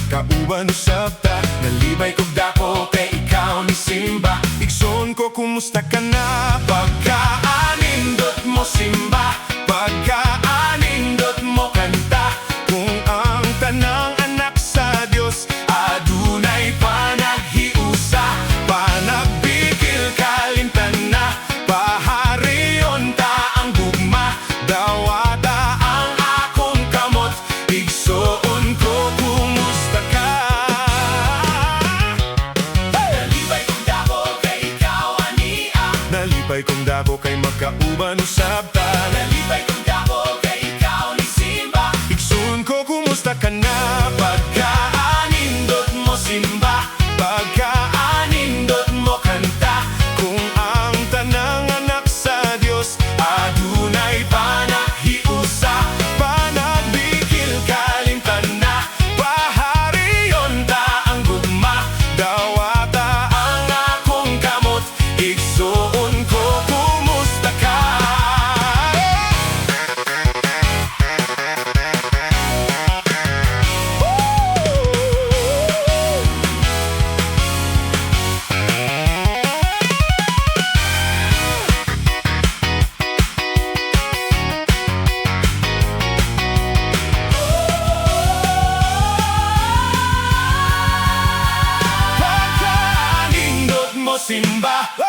magkauban sabta. Nalibay kog dako kay ikaw ni Simba. Igsoon ko kumusta ka na, pagkaanindot mo Simba. Pagkaanindot mo kanta, kung ang tanang anak sa Dios adunay panaghiusa. Panagbigil kalimtan na, pahariyon ta ang gugma. Dawata ang akong kamot, igsoon ko kumusta ka. Nalipay kong dako kay ikaw ania. Nalipay kong dako kay magkauban usab ta. Nalipay kong dako kay ikaw ni Simba. Igsoon ko kumusta ka na, pagkaanindot mo Simba. Pagkaanindot mo kanta, kung ang tanang anak sa Dios adunay panaghiusa. Panagbigil kalimtan na, pahariyon ta ang gugma. Dawata ang akong kamot, igsoon ko kumusta ka. Pagkaanindot mo Simba.